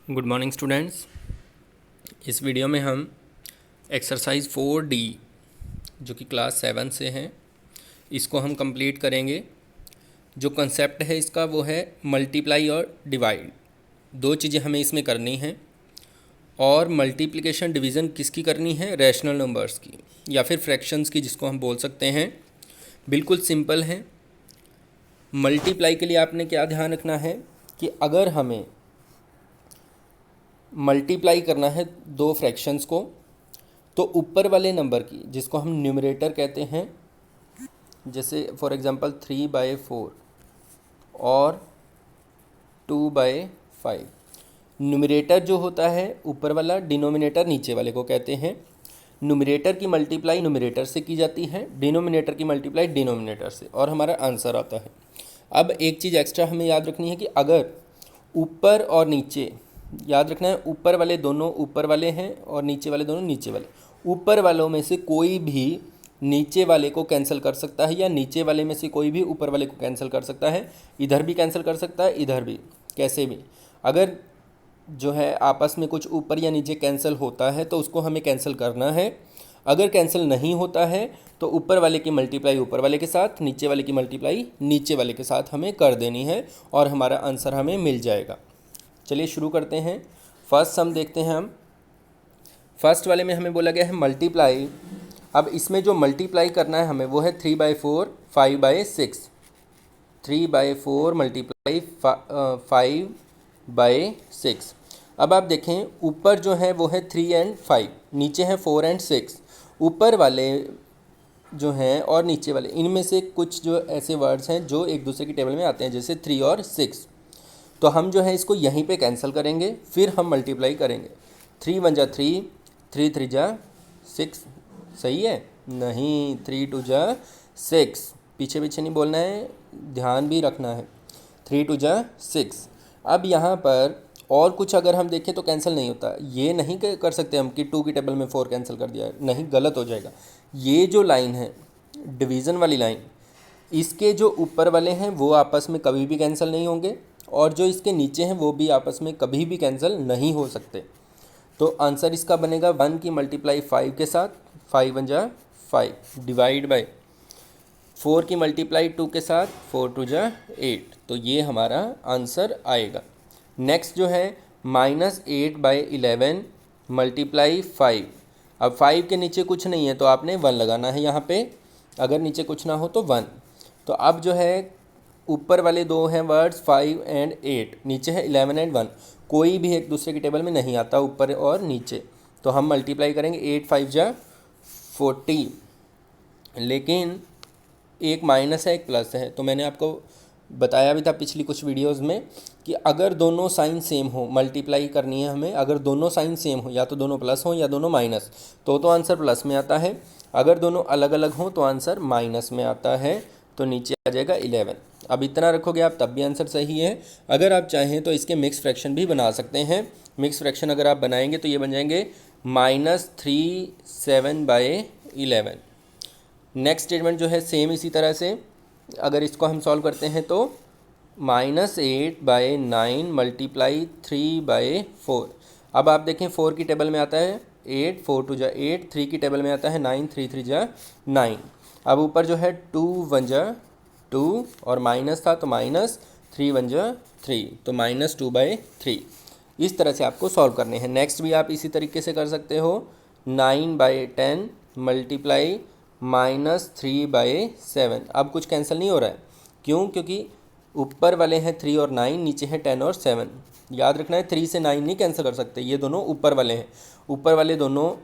Good morning students. इस video में हम एक्सरसाइज 4D जो कि क्लास 7 से हैं इसको हम कंप्लीट करेंगे। जो कंसेप्ट है इसका वो है मल्टीप्लाई और डिवाइड। दो चीज़ें हमें इसमें करनी हैं और मल्टीप्लिकेशन डिवीज़न किसकी करनी है? रैशनल नंबर्स की या फिर फ्रैक्शंस की, जिसको हम बोल सकते हैं। बिल्कुल सिंपल है। मल्टीप्लाई के लिए आपने क्या ध्यान रखना है कि अगर हमें मल्टीप्लाई करना है दो फ्रैक्शंस को, तो ऊपर वाले नंबर की, जिसको हम न्यूमरेटर कहते हैं, जैसे फॉर एग्जांपल 3/4 और 2/5, न्यूमरेटर जो होता है ऊपर वाला, डिनोमिनेटर नीचे वाले को कहते हैं। न्यूमरेटर की मल्टीप्लाई न्यूमरेटर से की जाती है, डिनोमिनेटर की मल्टीप्लाई डिनोमिनेटर से, और हमारा आंसर आता है। अब एक चीज़ एक्स्ट्रा हमें याद रखनी है कि अगर ऊपर और नीचे, याद रखना है ऊपर वाले दोनों ऊपर वाले हैं और नीचे वाले दोनों नीचे वाले, ऊपर वालों में से कोई भी नीचे वाले को कैंसिल कर सकता है, या नीचे वाले में से कोई भी ऊपर वाले को कैंसिल कर सकता है। इधर भी कैंसिल कर सकता है, इधर भी, कैसे भी। अगर जो है आपस में कुछ ऊपर या नीचे कैंसिल होता है तो उसको हमें कैंसिल करना है। अगर कैंसिल नहीं होता है तो ऊपर वाले की मल्टीप्लाई ऊपर वाले के साथ, नीचे वाले की मल्टीप्लाई नीचे वाले के साथ हमें कर देनी है और हमारा आंसर हमें मिल जाएगा। चलिए शुरू करते हैं। फर्स्ट सम देखते हैं हम। फर्स्ट वाले में हमें बोला गया है मल्टीप्लाई। अब इसमें जो मल्टीप्लाई करना है हमें वो है 3/4 5/6। 3/4 मल्टीप्लाई 5/6। अब आप देखें ऊपर जो है वो है 3 और 5, नीचे है 4 और 6। ऊपर वाले जो हैं और नीचे वाले, इनमें से कुछ जो ऐसे वर्ड्स हैं जो एक दूसरे की टेबल में आते हैं, जैसे 3 और 6। तो हम जो है इसको यहीं पे कैंसिल करेंगे, फिर हम मल्टीप्लाई करेंगे। 3 1 जा 3, 3 3 जा 6। सही है? नहीं, 3 2 जा 6। पीछे पीछे नहीं बोलना है, ध्यान भी रखना है। 3 2 जा 6। अब यहाँ पर और कुछ अगर हम देखें तो कैंसिल नहीं होता। ये नहीं कर सकते हम कि 2 की टेबल में 4 कैंसिल कर दिया, नहीं, गलत हो जाएगा। ये जो लाइन है डिवीज़न वाली लाइन, इसके जो ऊपर वाले हैं वो आपस में कभी भी कैंसिल नहीं होंगे, और जो इसके नीचे हैं वो भी आपस में कभी भी कैंसिल नहीं हो सकते। तो आंसर इसका बनेगा 1 की मल्टीप्लाई 5 के साथ, 5 1 जा 5, डिवाइड बाय 4 की मल्टीप्लाई 2 के साथ, 4 2 जा 8। तो ये हमारा आंसर आएगा। नेक्स्ट जो है -8/11 मल्टीप्लाई 5। अब 5 के नीचे कुछ नहीं है तो आपने 1 लगाना है यहाँ पे, अगर नीचे कुछ ना हो तो 1। तो अब जो है ऊपर वाले दो हैं वर्ड्स 5 और 8, नीचे है 11 और 1। कोई भी एक दूसरे की टेबल में नहीं आता ऊपर और नीचे, तो हम मल्टीप्लाई करेंगे। 8 5 जा 40, लेकिन एक माइनस है एक प्लस है। तो मैंने आपको बताया भी था पिछली कुछ वीडियोस में कि अगर दोनों साइन सेम हो, मल्टीप्लाई करनी है हमें, अगर दोनों साइन सेम हो, या तो दोनों प्लस हो या दोनों माइनस, तो आंसर प्लस में आता है। अगर दोनों अलग अलग हों तो आंसर माइनस में आता है, तो नीचे आ जाएगा 11। अब इतना रखोगे आप तब भी आंसर सही है। अगर आप चाहें तो इसके मिक्स फ्रैक्शन भी बना सकते हैं। मिक्स फ्रैक्शन अगर आप बनाएंगे तो ये बन जाएंगे -3/7/11। नेक्स्ट स्टेटमेंट जो है सेम इसी तरह से, अगर इसको हम सॉल्व करते हैं तो -8/9 मल्टीप्लाई 3/4। अब आप देखें 4 की टेबल में आता है 8, 4 2 जा 8, 3 की टेबल में आता है 9, 3 3 जा 9। अब ऊपर जो है 2 1 जा 2 और माइनस था तो माइनस, 3 1 जा 3, तो -2/3। इस तरह से आपको सॉल्व करने हैं। नेक्स्ट भी आप इसी तरीके से कर सकते हो। 9/10 मल्टीप्लाई -3/7। अब कुछ कैंसिल नहीं हो रहा है, क्यों? क्योंकि ऊपर वाले हैं 3 और 9, नीचे हैं 10 और 7। याद रखना है 3 से 9 नहीं कैंसिल कर सकते, ये दोनों ऊपर वाले हैं। ऊपर वाले दोनों,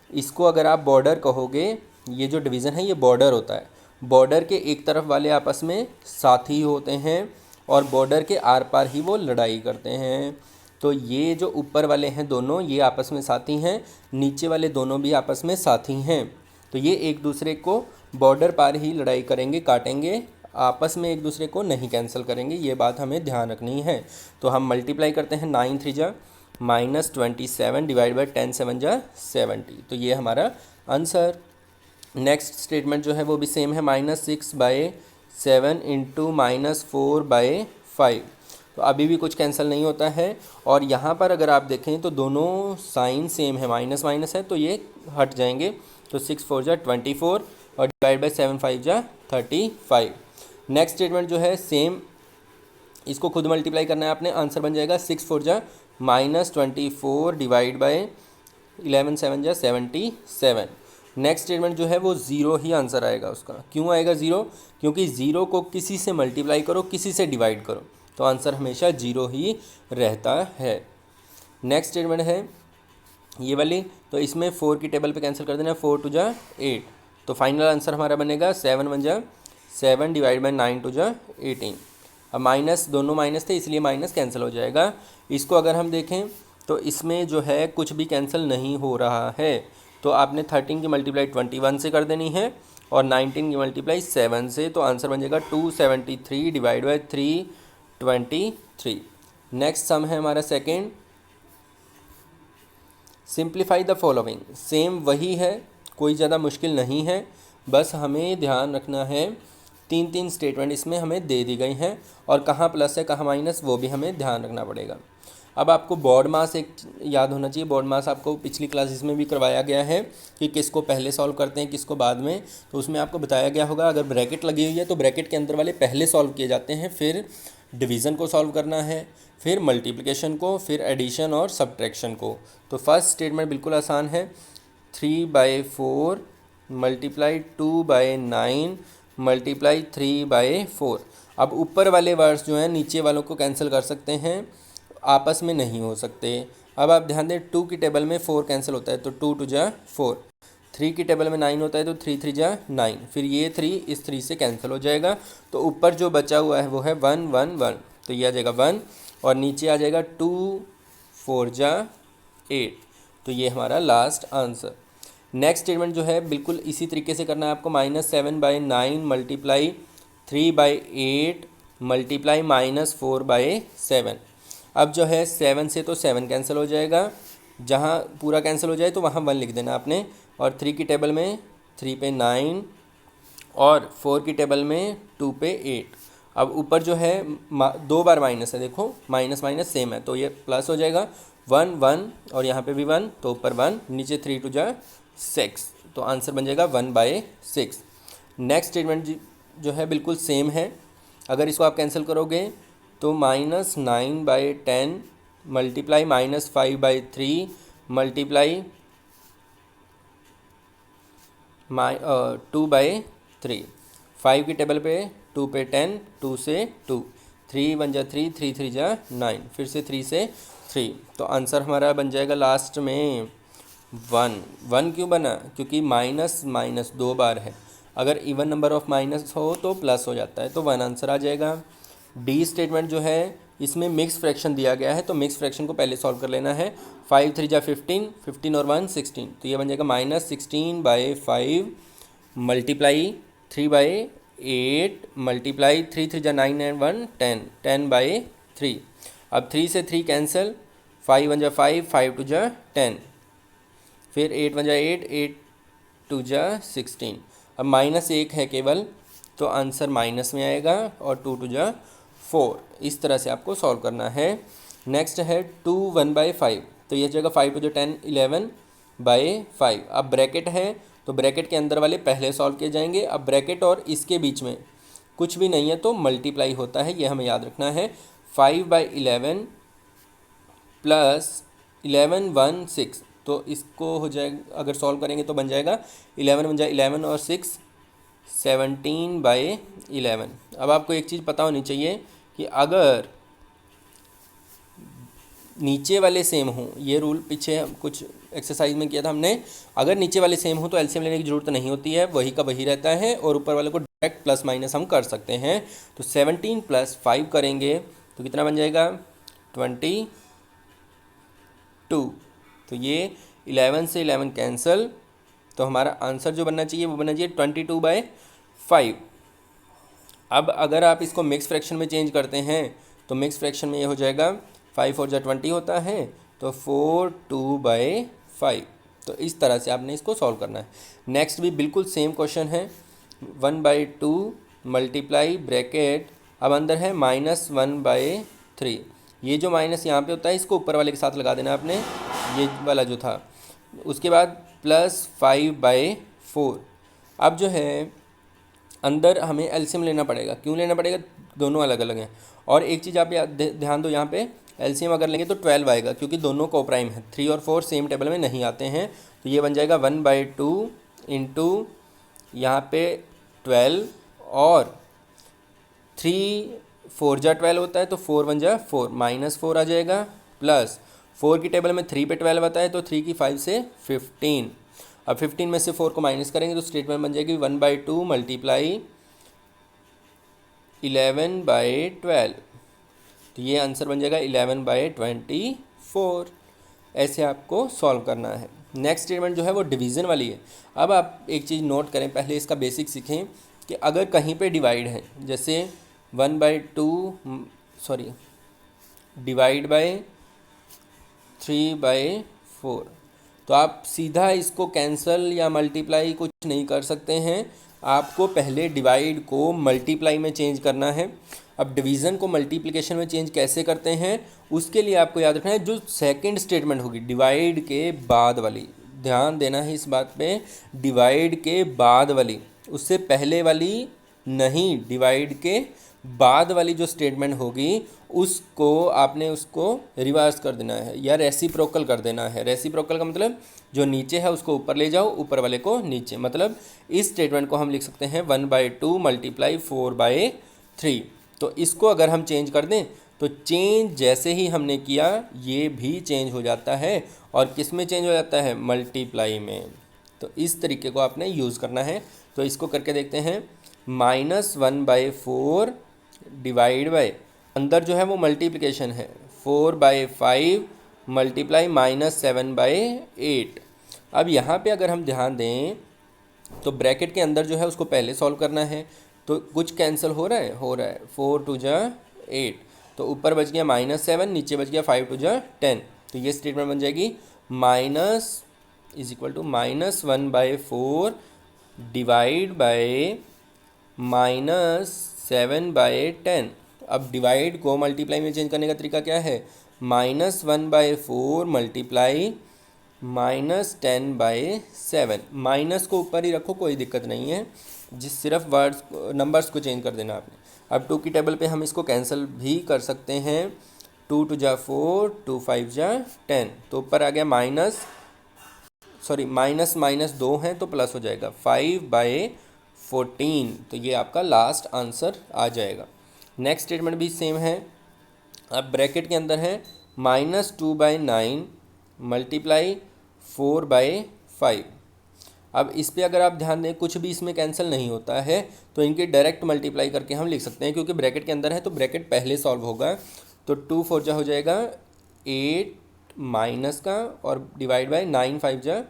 इसको अगर आप बॉर्डर कहोगे, ये जो डिवीज़न है ये बॉर्डर होता है। बॉर्डर के एक तरफ वाले आपस में साथी होते हैं और बॉर्डर के आर पार ही वो लड़ाई करते हैं। तो ये जो ऊपर वाले हैं दोनों, ये आपस में साथी हैं, नीचे वाले दोनों भी आपस में साथी हैं। तो ये एक दूसरे को बॉर्डर पार ही लड़ाई करेंगे, काटेंगे, आपस में एक दूसरे को नहीं कैंसिल करेंगे। ये बात हमें ध्यान रखनी है। तो हम मल्टीप्लाई करते हैं। 9 3 जा -27 डिवाइड बाई 10 7 जा 70। तो ये हमारा आंसर। नेक्स्ट स्टेटमेंट जो है वो भी सेम है। -6/7 इंटू -4/5। तो अभी भी कुछ कैंसिल नहीं होता है। और यहाँ पर अगर आप देखें तो दोनों साइन सेम है, माइनस माइनस है, तो ये हट जाएंगे। तो 6 4 जा 24 और डिवाइड बाई 7 5 जा 35। नेक्स्ट स्टेटमेंट जो है सेम, इसको खुद मल्टीप्लाई करना है आपने, आंसर बन जाएगा 6 4 जा -24 डिवाइड बाई 11 7 जा 77। नेक्स्ट स्टेटमेंट जो है वो ज़ीरो ही आंसर आएगा उसका। क्यों आएगा ज़ीरो? क्योंकि ज़ीरो को किसी से मल्टीप्लाई करो, किसी से डिवाइड करो, तो आंसर हमेशा ज़ीरो ही रहता है। नेक्स्ट स्टेटमेंट है ये वाली, तो इसमें 4 की टेबल पे कैंसिल कर देना, 4 2 जा 8, तो फाइनल आंसर हमारा बनेगा 7 1 जा 7 डिवाइड बाई 9 2 जा 18। अब माइनस, दोनों माइनस थे इसलिए माइनस कैंसिल हो जाएगा। इसको अगर हम देखें तो इसमें जो है कुछ भी कैंसिल नहीं हो रहा है, तो आपने 13 की मल्टीप्लाई 21 से कर देनी है और 19 की मल्टीप्लाई 7 से, तो आंसर बन जाएगा 273 डिवाइड बाई 323। नेक्स्ट सम है हमारा second, simplify the following. Same वही है, कोई ज़्यादा मुश्किल नहीं है, बस हमें ध्यान रखना है 3 स्टेटमेंट इसमें हमें दे दी गई हैं और कहाँ प्लस है कहाँ माइनस वो भी हमें ध्यान रखना पड़ेगा। अब आपको बॉड मास एक याद होना चाहिए, बॉड मास आपको पिछली क्लासेस में भी करवाया गया है कि किसको पहले सॉल्व करते हैं किसको बाद में, तो उसमें आपको बताया गया होगा अगर ब्रैकेट लगी हुई है तो ब्रैकेट के अंदर वाले पहले सॉल्व किए जाते हैं, फिर डिवीज़न को सॉल्व करना है, फिर मल्टीप्लिकेशन को, फिर एडिशन और सब्ट्रैक्शन को। तो फर्स्ट स्टेटमेंट बिल्कुल आसान है, 3/4 मल्टीप्लाई 2/9 मल्टीप्लाई 3/4। अब ऊपर वाले वर्ड्स जो हैं नीचे वालों को कैंसिल कर सकते हैं, आपस में नहीं हो सकते। अब आप ध्यान दें 2 की टेबल में 4 कैंसिल होता है तो 2 2 जा 4, 3 की टेबल में 9 होता है तो 3 3 जा 9, फिर ये 3 इस 3 से कैंसिल हो जाएगा, तो ऊपर जो बचा हुआ है वो है 1 1 1, तो ये आ जाएगा 1 और नीचे आ जाएगा 2 4 जा 8, तो ये हमारा लास्ट आंसर। नेक्स्ट स्टेटमेंट जो है बिल्कुल इसी तरीके से करना है आपको, -7/9 मल्टीप्लाई 3/8 मल्टीप्लाई -4/7। अब जो है 7 से तो 7 कैंसिल हो जाएगा, जहाँ पूरा कैंसिल हो जाए तो वहाँ 1 लिख देना आपने, और 3 की टेबल में 3 पे 9 और 4 की टेबल में 2 पे 8। अब ऊपर जो है 2 बार माइनस है, देखो माइनस माइनस सेम है तो ये प्लस हो जाएगा, 1 1 और यहाँ पे भी 1 तो ऊपर 1, नीचे 3 2 जा 6, तो आंसर बन जाएगा 1/6। नेक्स्ट स्टेटमेंट जो है बिल्कुल सेम है, अगर इसको आप कैंसिल करोगे तो -9/10 मल्टीप्लाई -5/3 मल्टीप्लाई 2/3। 5 की टेबल पे 2 पे 10, 2 से 2, 3 1 जा 3, 3 3 जा 9, फिर से 3 से 3, तो आंसर हमारा बन जाएगा लास्ट में 1। 1 क्यों बना? क्योंकि माइनस माइनस 2 बार है, अगर इवन नंबर ऑफ माइनस हो तो प्लस हो जाता है, तो 1 आंसर आ जाएगा। डी स्टेटमेंट जो है इसमें मिक्स फ्रैक्शन दिया गया है, तो मिक्स फ्रैक्शन को पहले सॉल्व कर लेना है। 5 3 जा 15, 15 और 1 16, तो ये बन जाएगा -16/5 मल्टीप्लाई 3/8 मल्टीप्लाई 3 3 जा 9 and 1 10, 10/3। अब 3 से 3 कैंसिल, 5 1 जा 5, 5 2 जा 10, फिर 8 1 जा 8, 8 2 जा 16। अब -1 है केवल, तो आंसर माइनस में आएगा और 2 2 जा 4, इस तरह से आपको सॉल्व करना है। नेक्स्ट है 2 1/5, तो ये जगह 5 2 10 11/5। अब ब्रैकेट है तो ब्रैकेट के अंदर वाले पहले सॉल्व किए जाएंगे। अब ब्रैकेट और इसके बीच में कुछ भी नहीं है तो मल्टीप्लाई होता है, ये हमें याद रखना है। 5/11 प्लस 11 1 6, तो इसको हो जाएगा, अगर सॉल्व करेंगे तो बन जाएगा 11 बन जाए 11 और 6 17/11। अब आपको एक चीज़ पता होनी चाहिए कि अगर नीचे वाले सेम हों, ये रूल पीछे कुछ एक्सरसाइज में किया था हमने, अगर नीचे वाले सेम हो तो एलसीएम लेने की ज़रूरत नहीं होती है, वही का वही रहता है, और ऊपर वाले को डायरेक्ट प्लस माइनस हम कर सकते हैं। तो 17 + 5 करेंगे तो कितना बन जाएगा 22, तो ये 11 से 11 कैंसिल, तो हमारा आंसर जो बनना चाहिए वो बनना चाहिए 22/5। अब अगर आप इसको मिक्स फ्रैक्शन में चेंज करते हैं तो मिक्स फ्रैक्शन में ये हो जाएगा 5 4 जा 20 होता है, तो 4 2/5। तो इस तरह से आपने इसको सॉल्व करना है। नेक्स्ट भी बिल्कुल सेम क्वेश्चन है, 1/2 मल्टीप्लाई ब्रैकेट, अब अंदर है -1/2 3। ये जो माइनस यहाँ पे होता है इसको ऊपर वाले के साथ लगा देना आपने, ये वाला जो था। उसके बाद +5/4। अब जो है अंदर हमें एलसीएम लेना पड़ेगा। क्यों लेना पड़ेगा? दोनों अलग अलग हैं। और एक चीज़ आप ध्यान दो, यहाँ पे एलसीएम अगर लेंगे तो 12 आएगा, क्योंकि दोनों कोप्राइम है। 3 और 4 सेम टेबल में नहीं आते हैं, तो ये बन जाएगा 1/2 इंटू यहाँ पे 12, और 3 4 जा 12 होता है, तो 4 1 जा 4, -4 आ जाएगा, प्लस 4 की टेबल में 3 पे 12 आता है, तो 3 की 5 से 15। अब 15 में से 4 को माइनस करेंगे तो स्टेटमेंट बन जाएगी 1/2 मल्टीप्लाई 11/12। तो ये आंसर बन जाएगा 11/24। ऐसे आपको सॉल्व करना है। नेक्स्ट स्टेटमेंट जो है वो डिवीज़न वाली है। अब आप एक चीज़ नोट करें, पहले इसका बेसिक सीखें कि अगर कहीं पे डिवाइड है, जैसे 1/2 डिवाइड बाय 3/4, तो आप सीधा इसको कैंसल या मल्टीप्लाई कुछ नहीं कर सकते हैं। आपको पहले डिवाइड को मल्टीप्लाई में चेंज करना है। अब डिवीज़न को मल्टीप्लिकेशन में चेंज कैसे करते हैं, उसके लिए आपको याद रखना है जो सेकंड स्टेटमेंट होगी डिवाइड के बाद वाली, ध्यान देना है इस बात पे, डिवाइड के बाद वाली, उससे पहले वाली नहीं। डिवाइड के बाद वाली जो स्टेटमेंट होगी उसको आपने उसको रिवर्स कर देना है या रेसिप्रोकल कर देना है। रेसिप्रोकल का मतलब जो नीचे है उसको ऊपर ले जाओ, ऊपर वाले को नीचे। मतलब इस स्टेटमेंट को हम लिख सकते हैं 1/2 मल्टीप्लाई 4/3। तो इसको अगर हम चेंज कर दें तो चेंज जैसे ही हमने किया ये भी चेंज हो जाता है। और किस में चेंज हो जाता है? मल्टीप्लाई में। तो इस तरीके को आपने यूज़ करना है। तो इसको करके देखते हैं। -1/4 डिवाइड बाय, अंदर जो है वो मल्टीप्लिकेशन है, 4/5 मल्टीप्लाई -7/8। अब यहाँ पे अगर हम ध्यान दें तो ब्रैकेट के अंदर जो है उसको पहले सॉल्व करना है। तो कुछ कैंसिल हो रहा है, 4 2 जा 8, तो ऊपर बच गया -7, नीचे बच गया 5 2 जा 10। तो ये स्टेटमेंट बन जाएगी minus is equal to -1/4 divide by -7/10। अब डिवाइड को मल्टीप्लाई में चेंज करने का तरीका क्या है? -1/4 मल्टीप्लाई -10/7। माइनस को ऊपर ही रखो, कोई दिक्कत नहीं है, जिस सिर्फ वर्ड्स नंबर्स को चेंज कर देना आपने। अब 2 की टेबल पे हम इसको कैंसिल भी कर सकते हैं। 2 2 जा 4, 2 5 जा 10, तो ऊपर आ गया -2 हैं तो प्लस हो जाएगा 5/14। तो ये आपका लास्ट आंसर आ जाएगा। नेक्स्ट स्टेटमेंट भी सेम है। अब ब्रैकेट के अंदर है -2/9 मल्टीप्लाई 4/5। अब इस पे अगर आप ध्यान दें कुछ भी इसमें कैंसिल नहीं होता है, तो इनके डायरेक्ट मल्टीप्लाई करके हम लिख सकते हैं, क्योंकि ब्रैकेट के अंदर है तो ब्रैकेट पहले सॉल्व होगा। तो 2 4 जा हो जाएगा 8 माइनस का, और डिवाइड बाय 9 5 जा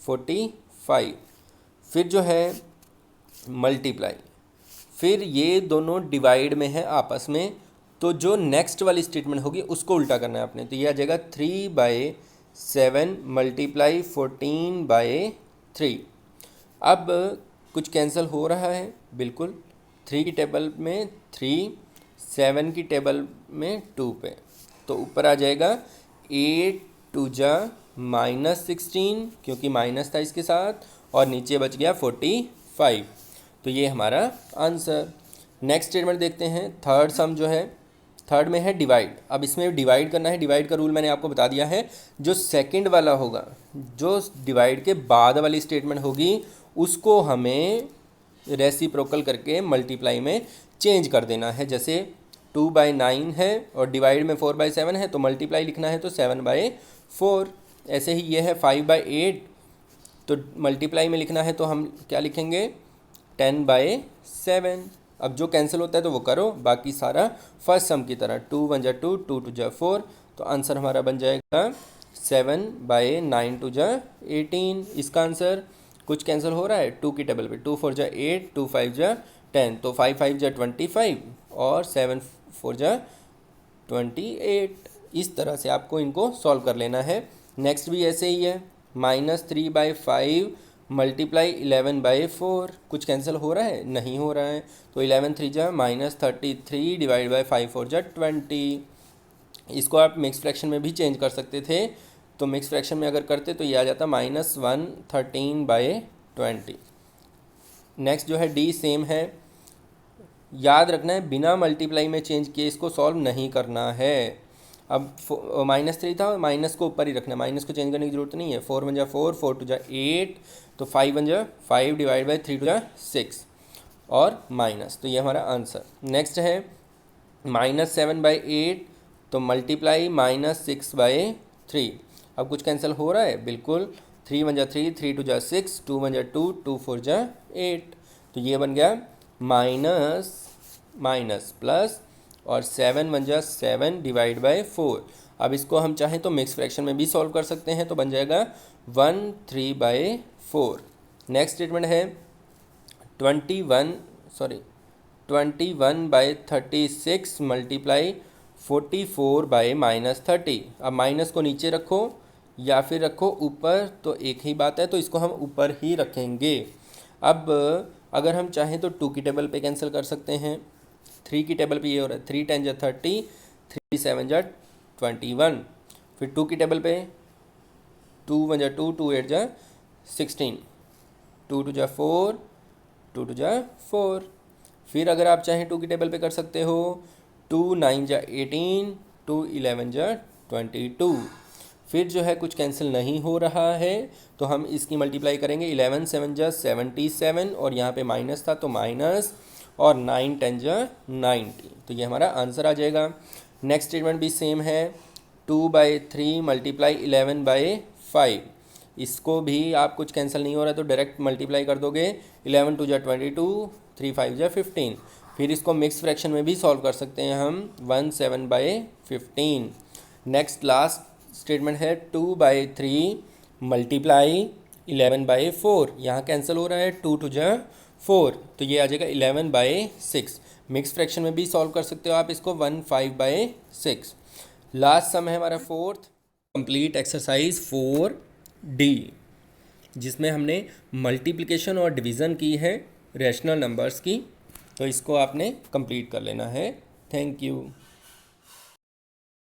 45। फिर जो है मल्टीप्लाई, फिर ये दोनों डिवाइड में है आपस में, तो जो नेक्स्ट वाली स्टेटमेंट होगी उसको उल्टा करना है आपने। तो ये आ जाएगा 3/7 मल्टीप्लाई 14/3। अब कुछ कैंसिल हो रहा है, बिल्कुल। 3 की टेबल में 3, 7 की टेबल में 2 पे, तो ऊपर आ जाएगा 8 2 जा -16, क्योंकि माइनस था इसके साथ, और नीचे बच गया 45। तो ये हमारा आंसर। नेक्स्ट स्टेटमेंट देखते हैं। थर्ड सम जो है, थर्ड में है डिवाइड। अब इसमें डिवाइड करना है। डिवाइड का रूल मैंने आपको बता दिया है। जो सेकंड वाला होगा, जो डिवाइड के बाद वाली स्टेटमेंट होगी, उसको हमें रेसिप्रोकल करके मल्टीप्लाई में चेंज कर देना है। जैसे 2/9 है और डिवाइड में 4/7 है, तो मल्टीप्लाई लिखना है तो 7/4। ऐसे ही ये है 5/8, तो मल्टीप्लाई में लिखना है तो हम क्या लिखेंगे? 10/7। अब जो कैंसिल होता है तो वो करो, बाकी सारा फर्स्ट सम की तरह 2 1 जा 2, 2 2 जा 4। तो आंसर हमारा बन जाएगा 7/9 2 जा 18। इसका आंसर कुछ कैंसिल हो रहा है 2 की टेबल पे, 2 4 जा 8, 2 5 जा 10, तो 5 5 जा 25, और 7 4 जा 28। इस तरह से आपको इनको सॉल्व कर लेना है। नेक्स्ट भी ऐसे ही है। -3/5 मल्टीप्लाई 11/4, कुछ कैंसिल हो रहा है? नहीं हो रहा है। तो 11 3 जा -33 डिवाइड बाई 5 4 जा 20। इसको आप मिक्स फ्रैक्शन में भी चेंज कर सकते थे, तो मिक्स फ्रैक्शन में अगर करते तो ये आ जाता -113/20। नेक्स्ट जो है डी सेम है, याद रखना है बिना मल्टीप्लाई में चेंज किए इसको सॉल्व नहीं करना है। अब -3 था, माइनस को ऊपर ही रखना है, माइनस को चेंज करने की जरूरत नहीं है। 4 1 जा 4, 4 2 जा 8, तो 5 1 जा 5 डिवाइड बाई 3 2 जा 6 और माइनस, तो ये हमारा आंसर। नेक्स्ट है -7/8, तो मल्टीप्लाई -6/3। अब कुछ कैंसिल हो रहा है? बिल्कुल। 3 1 जा 3, 3 2 जा 6, 2 1 जा 2, 2 4 जा 8, तो ये बन गया माइनस माइनस प्लस और 7 1 जा 7 डिवाइड बाई 4। अब इसको हम चाहें तो मिक्स फ्रैक्शन में भी सॉल्व कर सकते हैं, तो बन जाएगा 13/4। नेक्स्ट स्टेटमेंट है 21/36 मल्टीप्लाई 44/-30। अब माइनस को नीचे रखो या फिर रखो ऊपर, तो एक ही बात है, तो इसको हम ऊपर ही रखेंगे। अब अगर हम चाहें तो 2 की टेबल पे कैंसिल कर सकते हैं, 3 की टेबल पे ये हो रहा है 3 10 जा 30, 3 7 जा 21। फिर 2 की टेबल पे 2 1 जा 2, 2 8 जा 16, 2 2 जा 4, 2 2 जा 4। फिर अगर आप चाहें 2 की टेबल पे कर सकते हो 2 9 जा 18, 2 11 जा 22। फिर जो है कुछ कैंसिल नहीं हो रहा है, तो हम इसकी मल्टीप्लाई करेंगे। 11 7 जा 77 और यहाँ पे माइनस था तो माइनस, और 9 10 जा 90, तो ये हमारा आंसर आ जाएगा। नेक्स्ट स्टेटमेंट भी सेम है, 2/3 मल्टीप्लाई 11/5। इसको भी आप कुछ कैंसिल नहीं हो रहा है तो डायरेक्ट मल्टीप्लाई कर दोगे। 11 2 जा 22, 3 5 जा 15। फिर इसको मिक्स फ्रैक्शन में भी सॉल्व कर सकते हैं हम, 17/15। नेक्स्ट लास्ट स्टेटमेंट है 2/3 मल्टीप्लाई 11/4। यहाँ कैंसिल हो रहा है, 2 2 जा 4, तो ये आ जाएगा 11/6। मिक्स फ्रैक्शन में भी सॉल्व कर सकते हो आप इसको, 15/6। लास्ट सम है हमारा फोर्थ, कंप्लीट एक्सरसाइज 4D, जिसमें हमने मल्टीप्लिकेशन और डिवीज़न की है रैशनल नंबर्स की, तो इसको आपने कंप्लीट कर लेना है। Thank you.